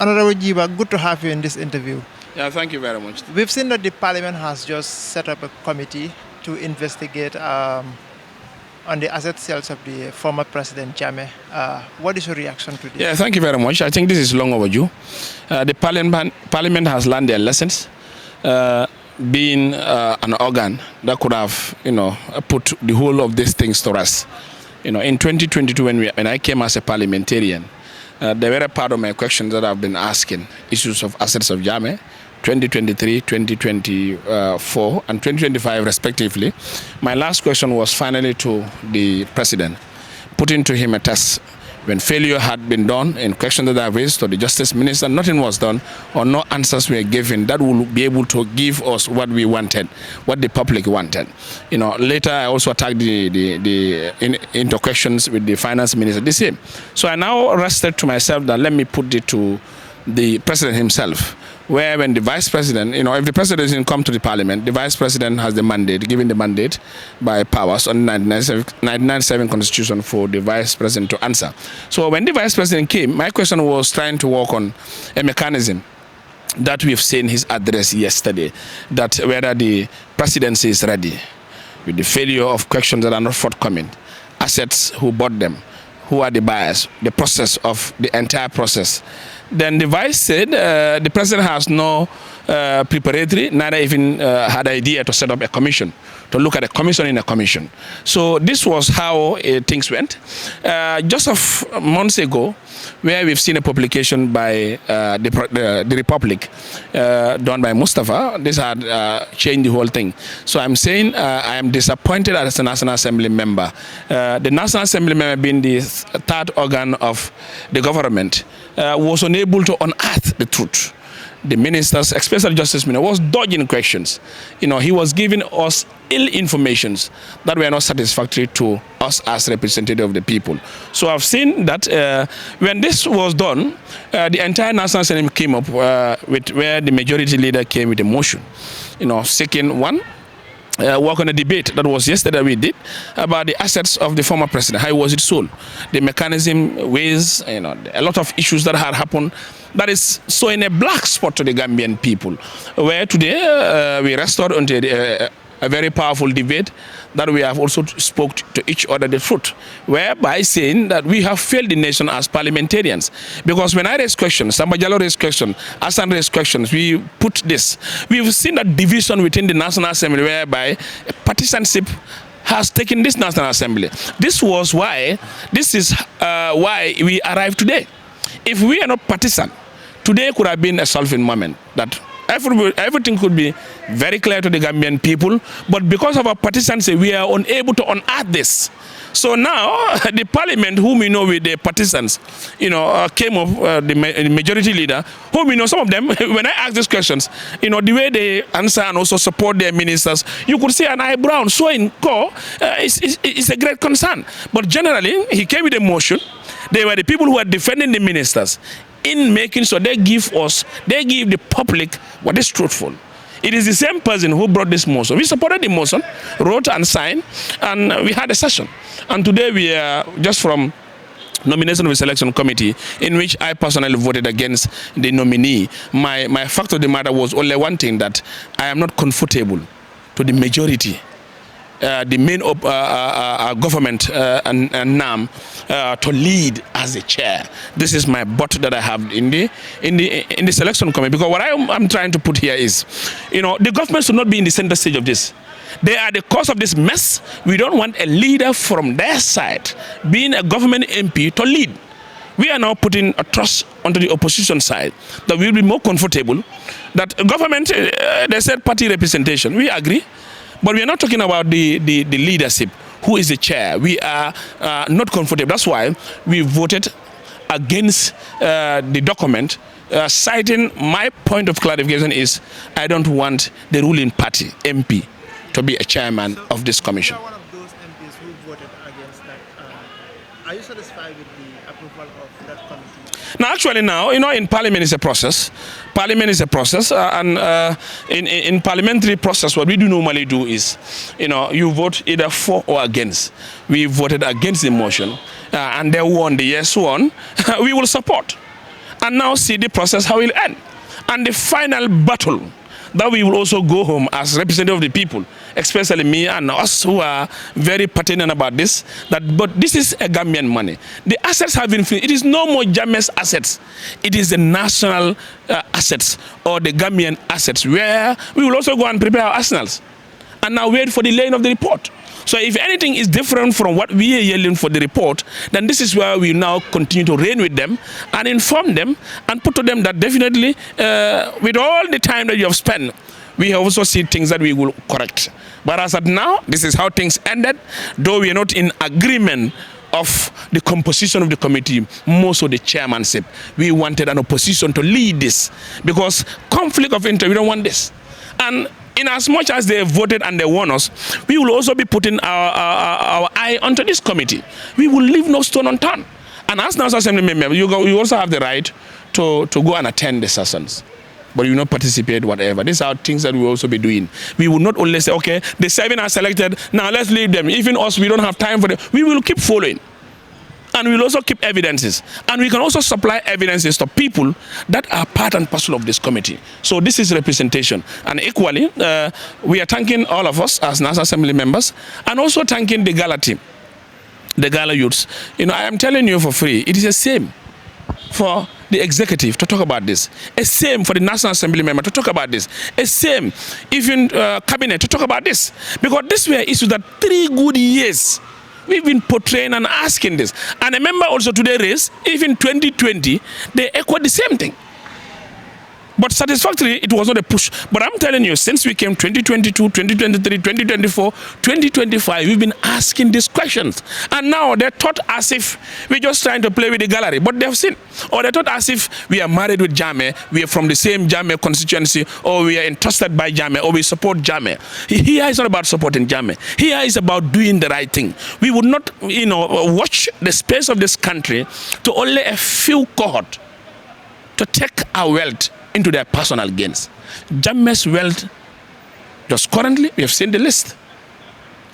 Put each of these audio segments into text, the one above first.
Honorable Gibba, good to have you in this interview. Yeah, thank you very much. We've seen that the parliament has just set up a committee to investigate on the asset sales of the former president Jammeh. What is your reaction to this? Yeah, thank you very much. I think this is long overdue. The parliament has learned their lessons. Being an organ that could have, put the whole of these things to rest. In 2022, when I came as a parliamentarian, they were a part of my questions that I've been asking, issues of assets of Jammeh, 2023, 2024, and 2025 respectively. My last question was finally to the president, putting to him a test. When failure had been done in questions that I raised to the justice minister, nothing was done or no answers were given that will be able to give us what we wanted, what the public wanted. Later I also attacked into questions with the finance minister, the same. So I now rested to myself that let me put it to the president himself, where when the vice president, if the president didn't come to the parliament, the vice president has the mandate, given the mandate by powers on 1997 constitution for the vice president to answer. So when the vice president came, my question was trying to work on a mechanism that we've seen his address yesterday, that whether the presidency is ready with the failure of questions that are not forthcoming, assets, who bought them, who are the buyers, the process of the entire process. Then the vice said the president has no preparatory, neither even had idea to set up a commission, to look at a commission in a commission. So this was how things went. Just a months ago, where we've seen a publication by the Republic done by Mustafa, this had changed the whole thing. So I'm saying I am disappointed as a National Assembly member. The National Assembly member being the third organ of the government was unable to unearth the truth. The ministers, especially Justice Minister, was dodging questions. He was giving us ill informations that were not satisfactory to us as representatives of the people. So I've seen that when this was done, the entire National Assembly came up with where the majority leader came with a motion, seeking one, work on a debate that was yesterday we did about the assets of the former president. How was it sold? The mechanism, ways, a lot of issues that had happened that is showing a black spot to the Gambian people. Where today we restored onto a very powerful debate that we have also spoke to each other the truth, whereby saying that we have failed the nation as parliamentarians. Because when I raise questions, Sambajalo raised questions, Hassan raised questions, we put this. We've seen that division within the National Assembly whereby partisanship has taken this National Assembly. This is why we arrived today. If we are not partisan, today could have been a solving moment that everything could be very clear to the Gambian people, but because of our partisanship, we are unable to unearth this. So now, the parliament, whom we know with the partisans, came up, the majority leader, whom we know, some of them, when I ask these questions, the way they answer and also support their ministers, you could see an eyebrow showing core is a great concern. But generally, he came with a motion. They were the people who were defending the ministers in making sure they give the public what is truthful. It is the same person who brought this motion. We supported the motion, wrote and signed, and we had a session. And today we are just from nomination of the selection committee, in which I personally voted against the nominee. My fact of the matter was only one thing, that I am not comfortable to the majority, the main government and NAM to lead as a chair. This is my but that I have in the selection committee. Because what I'm trying to put here is, the government should not be in the center stage of this. They are the cause of this mess. We don't want a leader from their side, being a government MP, to lead. We are now putting a trust onto the opposition side that we will be more comfortable. That government, they said party representation. We agree. But we are not talking about the leadership. Who is the chair? We are not comfortable. That's why we voted against the document, citing my point of clarification is I don't want the ruling party, MP, to be a chairman of this commission. You are one of those MPs who voted against that. Are you satisfied with the approval of that committee? Now, actually, in Parliament is a process. Parliament is a process, and in parliamentary process, what we do normally do is, you vote either for or against. We voted against the motion, and they won. The yes won. We will support. And now see the process, how it will end. And the final battle that we will also go home as representative of the people, especially me and us who are very pertinent about this, but this is a Gambian money. The assets have been finished. It is no more Jammeh's assets. It is the national assets or the Gambian assets, where we will also go and prepare our arsenals and now wait for the laying of the report. So if anything is different from what we are yelling for the report, then this is where we now continue to reign with them and inform them and put to them that definitely with all the time that you have spent, we have also seen things that we will correct. But as of now, this is how things ended, though we are not in agreement of the composition of the committee, most of the chairmanship. We wanted an opposition to lead this because conflict of interest, we don't want this. And in as much as they voted and they won us, we will also be putting our eye onto this committee. We will leave no stone unturned. And as National Assembly member, you also have the right to go and attend the sessions. But you will not participate, whatever. These are things that we will also be doing. We will not only say, okay, the 7 are selected, now let's leave them. Even us, we don't have time for them. We will keep following. And we will also keep evidences. And we can also supply evidences to people that are part and parcel of this committee. So this is representation. And equally, we are thanking all of us as National Assembly members and also thanking the Gala team, the Gala youths. You know, I am telling you for free, it is the same for the executive to talk about this. A same for the National Assembly member to talk about this. A same even cabinet to talk about this. Because this were issues that 3 good years we've been portraying and asking this. And remember also today race, even 2020, they echoed the same thing. But satisfactorily, it was not a push. But I'm telling you, since we came 2022, 2023, 2024, 2025, we've been asking these questions. And now they're taught as if we're just trying to play with the gallery. But they've seen. Or they're taught as if we are married with Jammeh, we are from the same Jammeh constituency, or we are entrusted by Jammeh, or we support Jammeh. Here is not about supporting Jammeh. Here is about doing the right thing. We would not, watch the space of this country to only a few cohort to take our wealth into their personal gains. Jammeh's wealth, just currently, we have seen the list.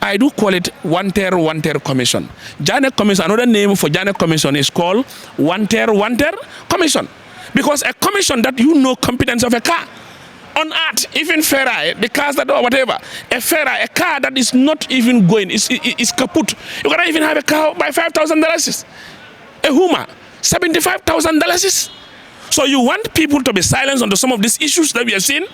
I do call it one-tier commission. Jammeh Commission, another name for Jammeh Commission is called one-tier commission. Because a commission that competence of a car. On earth, even Ferrari, the cars that or whatever, a car that is not even going, is kaput. You cannot even have a car by $5,000. A Hummer, $75,000. So you want people to be silenced on some of these issues that we have seen?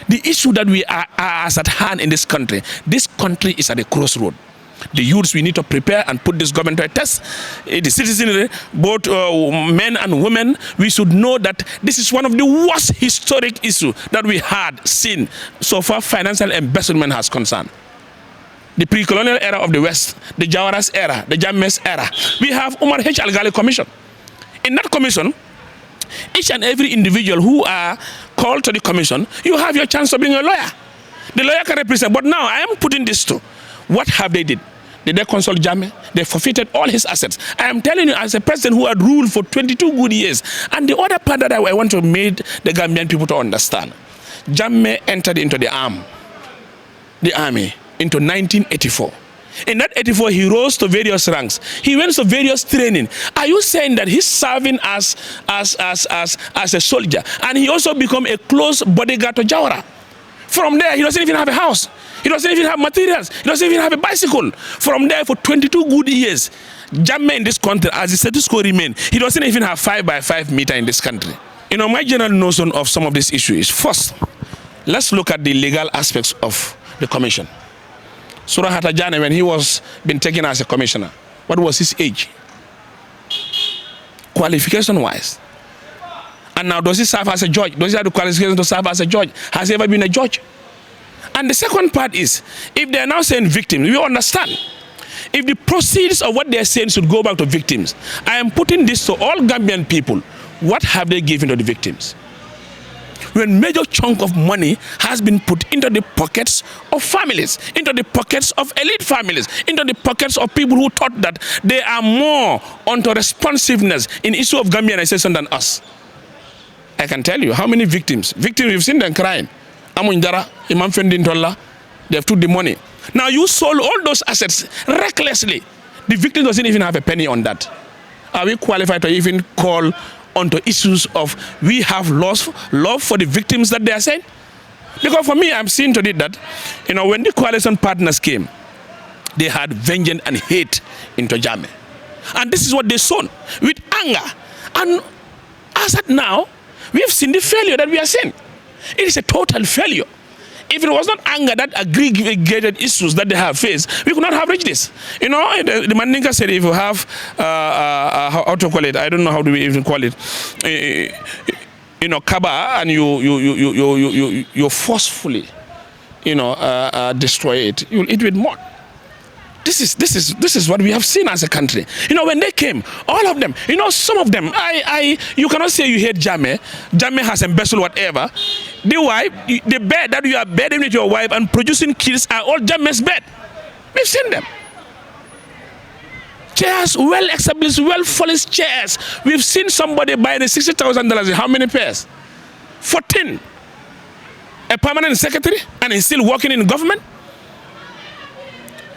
The issue that we are at hand in this country is at a crossroad. The youths, we need to prepare and put this government to a test. The citizenry, both men and women, we should know that this is one of the worst historic issues that we had seen so far financial embezzlement has concerned. The pre-colonial era of the West, the Jawara's era, the Jammeh's era. We have Umar H. Al-Ghali Commission. In that commission, each and every individual who are called to the commission, you have your chance of being a lawyer. The lawyer can represent. But now I am putting this to, what have they did? Did they consult Jammeh? They forfeited all his assets. I am telling you, as a president who had ruled for 22 good years, and the other part that I want to make the Gambian people to understand, Jammeh entered into the army, into 1984. In that 84, he rose to various ranks. He went to various training. Are you saying that he's serving as a soldier, and he also become a close bodyguard to Jawara? From there, he doesn't even have a house. He doesn't even have materials. He doesn't even have a bicycle. From there, for 22 good years, Jammeh in this country, as the status quo remains, he doesn't even have 5x5 meter in this country. My general notion of some of these issues is, first, let's look at the legal aspects of the commission. Surahata Jammeh, when he was been taken as a commissioner, what was his age? Qualification-wise. And now, does he serve as a judge? Does he have the qualification to serve as a judge? Has he ever been a judge? And the second part is, if they are now saying victims, we understand. If the proceeds of what they are saying should go back to victims, I am putting this to all Gambian people. What have they given to the victims? When major chunk of money has been put into the pockets of families, into the pockets of elite families, into the pockets of people who thought that they are more onto responsiveness in issue of Gambianization than us. I can tell you how many victims we've seen them crying. Amunjara, Imam Fendin Tolla, they've took the money. Now you sold all those assets recklessly. The victim doesn't even have a penny on that. Are we qualified to even call onto issues of we have lost love for the victims that they are saying. Because for me, I'm seeing to it that, when the coalition partners came, they had vengeance and hate into Jammeh. And this is what they sown with anger. And as at now, we have seen the failure that we are seeing. It is a total failure. If it was not anger that aggregated issues that they have faced, we could not have reached this. The Mandinka said if you have, how to call it, I don't know how do we even call it, Kaba, and you forcefully, destroy it, you'll eat with more. This is what we have seen as a country. When they came, all of them, some of them, you cannot say you hate Jammeh. Jammeh has embezzled whatever. The wife, the bed that you are bedding with your wife and producing kids are all Jammeh's bed. We've seen them. Chairs, well established, well polished chairs. We've seen somebody buying $60,000. How many pairs? 14. A permanent secretary, and he's still working in government.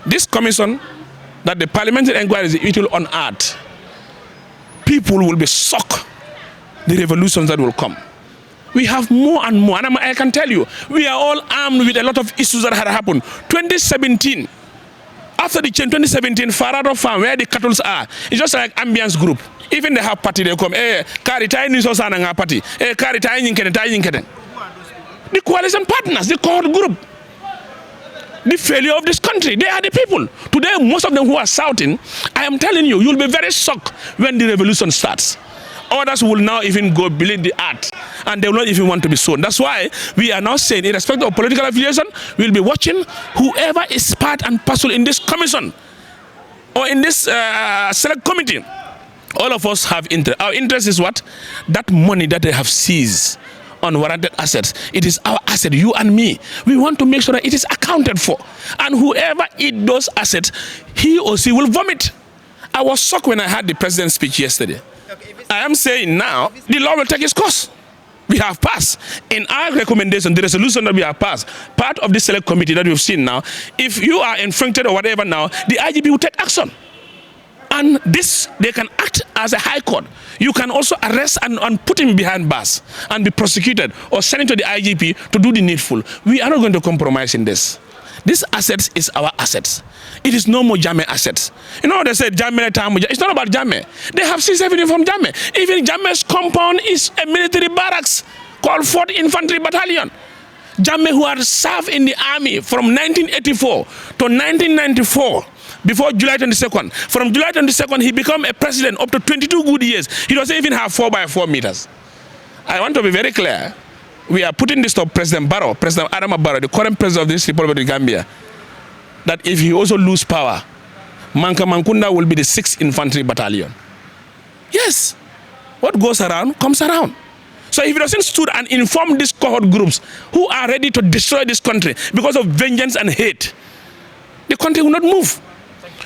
This commission that the parliamentary inquiry is, it will unearth. People will be shocked the revolutions that will come. We have more and more, and I can tell you, we are all armed with a lot of issues that had happened. 2017, after the change, 2017, Farado Farm, where the cattle are, it's just like Ambiance Group. Even they have party, they come, kari tayi niso sana nga party, kari tayi nyinketen. The coalition partners, the cohort group. The failure of this country, they are the people. Today, most of them who are shouting, I am telling you, you'll be very shocked when the revolution starts. Others will now even go believe the art, and they will not even want to be sown. That's why we are now saying, irrespective of political affiliation, we'll be watching whoever is part and parcel in this commission or in this select committee. All of us have interest. Our interest is what? That money that they have seized on warranted assets. It is our asset, you and me. We want to make sure that it is accounted for. And whoever eats those assets, he or she will vomit. I was shocked when I heard the president's speech yesterday. I am saying now, the law will take its course. We have passed. In our recommendation, the resolution that we have passed, part of the select committee that we've seen now, if you are infringed or whatever now, the IGP will take action. And this, they can act as a high court. You can also arrest and put him behind bars and be prosecuted or send him to the IGP to do the needful. We are not going to compromise in this. This assets is our assets. It is no more Jammeh assets. They say Jammeh time. It's not about Jammeh. They have seized everything from Jammeh. Even Jammeh's compound is a military barracks called 4th Infantry Battalion. Jammeh, who had served in the army from 1984 to 1994, before July 22nd. From July 22nd, he became a president up to 22 good years. He doesn't even have 4x4 meters. I want to be very clear. We are putting this to President Barrow, President Adama Barrow, the current president of this Republic of the Gambia, that if he also lose power, Manka Mankunda will be the 6th Infantry Battalion. Yes. What goes around, comes around. So if he doesn't stood and inform these cohort groups who are ready to destroy this country because of vengeance and hate, the country will not move.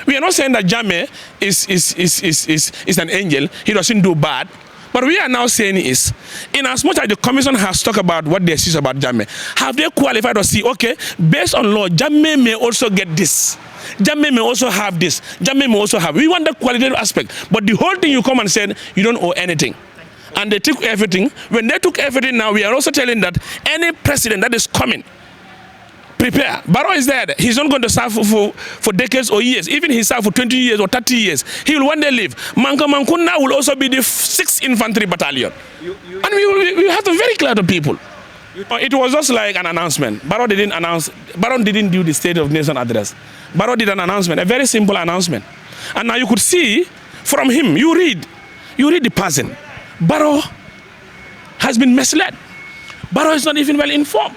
We are not saying that Jammeh is an angel. He doesn't do bad. But we are now saying is, in as much as the commission has talked about what they see about Jammeh, have they qualified to see, okay, based on law, Jammeh may also get this. Jammeh may also have this. Jammeh may also have. We want the qualitative aspect. But the whole thing you come and say, you don't owe anything. And they took everything. When they took everything now, we are also telling that any president that is coming, prepare. Barrow is there. He's not going to serve for decades or years. Even he served for 20 years or 30 years. He will one day leave. Manka Mankunda will also be the 6th Infantry Battalion. And we have to be very clear to people. It was just like an announcement. Barrow didn't announce. Barrow didn't do the State of Nation address. Barrow did an announcement, a very simple announcement. And now you could see from him, you read the person. Barrow has been misled. Barrow is not even well informed.